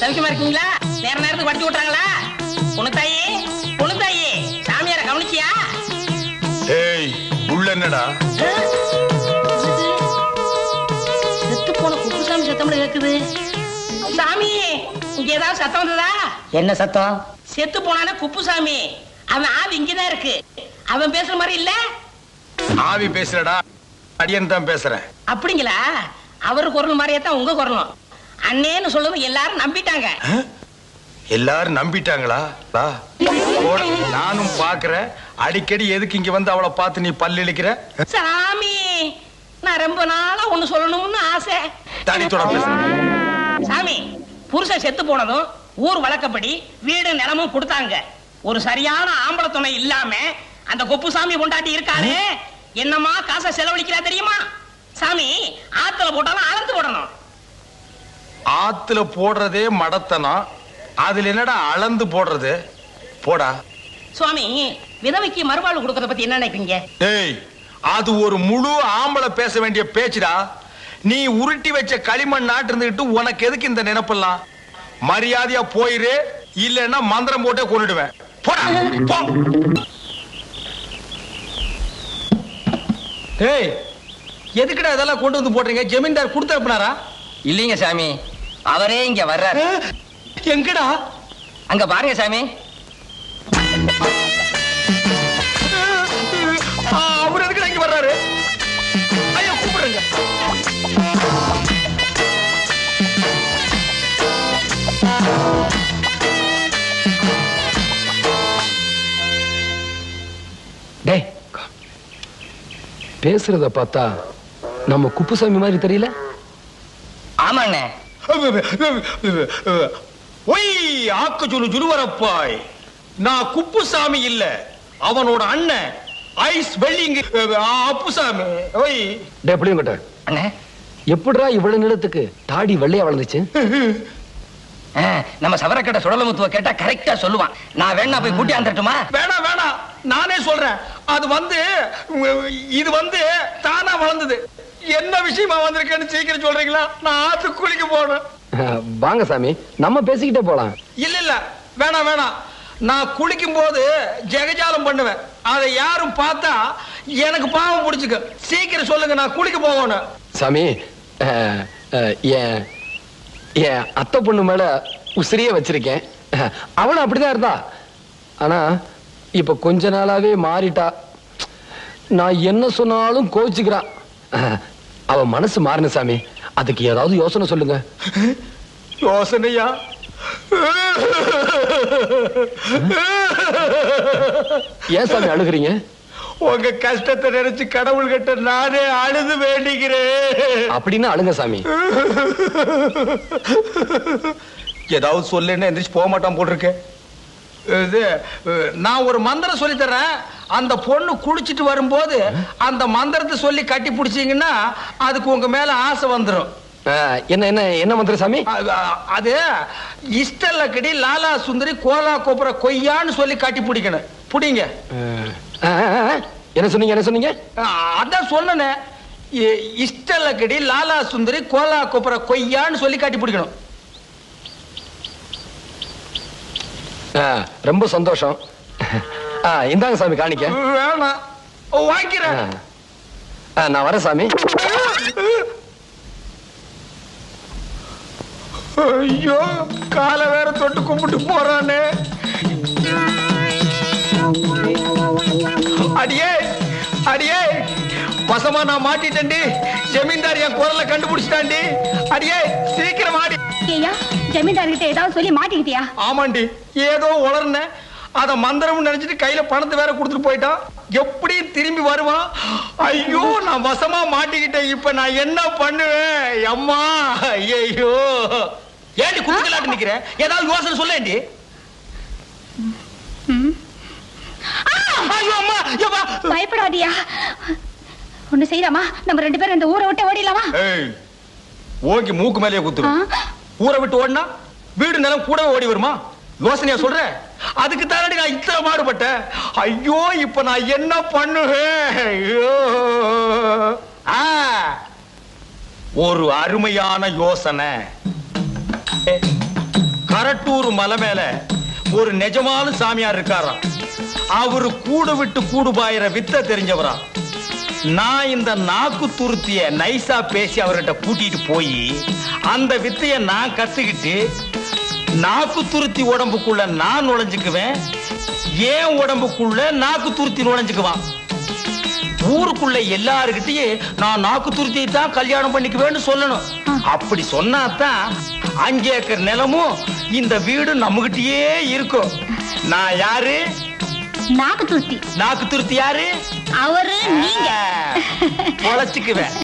சௌக்கியமா இருக்கீங்களா? நேர நேரத்துக்கு வண்டி விட்டுறாங்களா? பொண்ணுத்தாயி பொண்ணுத்தாயி சாமியார கவனிச்சியா? ஏய் உள்ள என்னடா? செத்து போன குப்புசாமி சத்தம்ல கேக்குது. சாமி இங்க ஏதாவது சத்தம் வந்ததா? என்ன சத்தம்? செத்து போனான குப்புசாமி. அவன் ஆவி இங்கதான் இருக்கு. அவன் பேசுற மாதிரி இல்ல. ஆவி பேசுறடா, அடியன் தான் பேசுறேன். அப்படிங்களா? அவரு குரல் மாதிரியே தான் உங்க குரலும். அண்ணேன்னு சொல்லவும் எல்லாரும் நம்பிட்டாங்க. எல்லாரும் நம்பிட்டாங்களா? நானும் பாக்குறேன். அடிக்கடி எதுக்கு இங்க வந்து அவளை பார்த்து நீ பல்லு இழிக்கிற? சாமி நான் ரொம்ப நாளா ஒண்ணு சொல்லணும்னு ஆசை. தனித்தோட சாமி புருஷன் செத்து போனதும் ஊர் வழக்கப்படி வீடு நிலமும் கொடுத்தாங்க. ஒரு சரியான ஆம்பளை துணை இல்லாம அந்த குப்புசாமி பொண்டாட்டி இருக்காரு. என்னமா காசை செலவழிக்கிறா தெரியுமா? சாமி ஆத்துல போட்டாலும் அளந்து போடணும். ஆத்துல போடுறதே மடத்தனம், அதுல என்னடா அளந்து போடுறது? போடா. சுவாமி விதவைக்கு மறுவாழ்வு கொடுக்கறத பத்தி என்ன நினைப்பீங்க? ஏய் அது ஒரு முழு ஆம்பளை பேச வேண்டிய பேச்சுடா. நீ உருட்டி வச்ச களிமண் நாட்டு இருந்துகிட்டு உனக்கு எதுக்கு இந்த நினைப்பெல்லாம்? மரியாதையா போயிரு, இல்லன்னா மந்திரம் போட்டே கொண்டுடுவேன். போடா போ. ஏய் எதுக்குடா இதெல்லாம் கொண்டு வந்து போடுறீங்க? ஜமீன்தார் கொடுத்து அனுப்புனாரா? இல்லீங்க சாமி, அவரே இங்க வர்றாரு. எங்கடா? அங்க பாருங்க சாமி. அவர் எதுக்குடா இங்க வர்றாரு? ஐயா கூப்பிடுங்க. டேய் பேசுறத பார்த்தா நம்ம குப்புசாமி மாதிரி தெரியல? ஆமாண்ணே. ஒய் ஆக்க சொல்லு ஜுலுவரப்பாய். நான் குப்புசாமி இல்ல, அவனோட அண்ணன் ஐஸ் வெள்ளிங்க அப்புசாமி. ஒய் டேய் புளியங்கட்ட அண்ணே, எப்படிடா இவ்வளவு நிலத்துக்கு தாடி வெள்ளையா வளர்ந்துச்சு? நம்ம சவரக்கட்ட சுடலமுத்துவ கேட்டா கரெக்டா சொல்லுவான். நான் வேணா போய் கூட்டி வந்துட்டுமா? வேணாம் வேணாம், நானே சொல்றேன். அது வந்து இது வந்து தானா வளர்ந்தது. என்ன விஷயமா வந்திருக்கேன்னு சீக்கிரம் சொல்றீங்களா? நான் ஆத்துக்கு குளிக்க போனேன். வாங்க சாமி, நம்ம பேசிக்கிட்டே போலாம். இல்ல இல்ல வேணாம் வேணாம். நான் குளிக்கும் போது ஜெகஜாலம் பண்ணுவேன். அதை யாரும் பார்த்தா எனக்கு பாவம் பிடிச்சுக்க. சீக்கிரம் சொல்லுங்க, நான் குளிக்க போகணும். சாமி என் அத்தை பொண்ணு மேல உசிரியே வச்சிருக்கேன். அவளும் அப்படிதான் இருந்தா. ஆனா இப்ப கொஞ்ச நாளாவே மாறிட்டா. நான் என்ன சொன்னாலும் கோச்சுக்கிறான். அவ மனசு மாறின சாமி. அதுக்கு ஏதாவது யோசனை சொல்லுங்க. யோசனையா? ஏன் சாமி அழுகுறீங்க? உங்க கஷ்டத்தை நினைச்சு கடவுள் கிட்ட நானே அழுது வேண்டிக்கிறேன். அப்படின்னு அழுங்க சாமி. ஏதாவது சொல்லுன்னு எந்திரிச்சு போக மாட்டான் போட்டிருக்கேன். இது நான் ஒரு மந்திரம் சொல்லி தர்றேன். அந்த பொண்ணு குளிச்சுட்டு வரும்போது அந்த மந்திரத்தை சொல்லி கட்டி பிடிச்சீங்கன்னா அதுக்கு உங்க மேல ஆசை வந்துடும். என்ன என்ன என்ன மந்திரம் சாமி? அது இஷ்டல்லக்கடி லாலா சுந்தரி கோலா கோபுர கொய்யான்னு சொல்லி கட்டி பிடிக்கணும். பிடிங்க. என்ன சொன்னீங்க? என்ன சொன்னீங்க? அதான் சொன்னேன். இஷ்டல்லக்கடி லாலா சுந்தரி கோலா கோபுர கொய்யான்னு சொல்லி கட்டி பிடிக்கணும். ரொம்ப சந்தோஷம். இந்தாங்க சாமி காணிக்க. வேணாம், வாங்கிக்கிறேன். நான் வரேன் சாமி. ஐயோ காலை வேற தொட்டு கும்பிட்டு போறானே. அடியே அடியே வசமா நான் மாட்டிட்டேன்டி. ஜமீன்தார் என் குரலை கண்டுபிடிச்சிட்டாண்டி. அடியே சீக்கிரம் ஆடி. ஏயா ஜமீன்தார் கிட்ட ஏதாவது சொல்லி மாட்டிக்கிட்டியா? ஆமாண்டி, ஏதோ உளர்ன. அத மந்திரம் நினைச்சிட்டு கையில பணத்தை வேற கொடுத்துட்டு போயிட்டான். எப்படி திரும்பி வருவான்? ஐயோ நான் வசமா மாட்டிக்கிட்டேன். இப்ப நான் என்ன பண்ணுவேன்? அம்மா ஐயோ. ஏண்டி குத்துக்கலாட்டு நிக்கிறேன்? ஏதாவது யோசனை சொல்லேண்டி. ஐயோ அம்மா, பயப்படாதியா. ஒண்ணு செய்யலாமா? நம்ம ரெண்டு பேரும் இந்த ஊரை விட்டு ஓடிடலாமா? ஓகே மூக்கு மேலேயே குத்துரு. ஊரை விட்டு ஓடினா வீடு நிலம் கூடவே ஓடி வருமா? யோசனையா சொல்ற? அதுக்கு தானடி நான் இத்தனை மாடுபட்டேன். ஐயோ இப்ப நான் என்ன பண்ணுவேன்? ஐயோ ஒரு அருமையான யோசனை. கரட்டூர் மலை மேல ஒரு நிஜமான சாமியார் இருக்காராம். அவரு கூடு விட்டு கூடு பாயிற வித்தை தெரிஞ்சவரா. நான் இந்த நாக்கு துருத்திய நைசா பேசி அவர்கிட்ட கூட்டிட்டு போய் அந்த வித்தைய நான் கத்துக்கிட்டு நாக்கு துருத்தி உடம்புக்குள்ள நான் நுழைஞ்சுக்குவேன், ஏன் உடம்புக்குள்ள நாக்கு துருத்தி நுழைஞ்சுக்குவான். ஊருக்குள்ள எல்லாருக்கிட்டயே நான் நாக்கு துருத்தியை தான் கல்யாணம் பண்ணிக்குவேன்னு சொல்லணும். அப்படி சொன்னாதான் 5 ஏக்கர் நிலமும் இந்த வீடு நம்மகிட்டயே இருக்கும். நான் யாரு? நாக்கு துருத்தி. நாக்கு துருத்தி யாரு? அவரு நீங்க. பொழைச்சுக்குவேன்.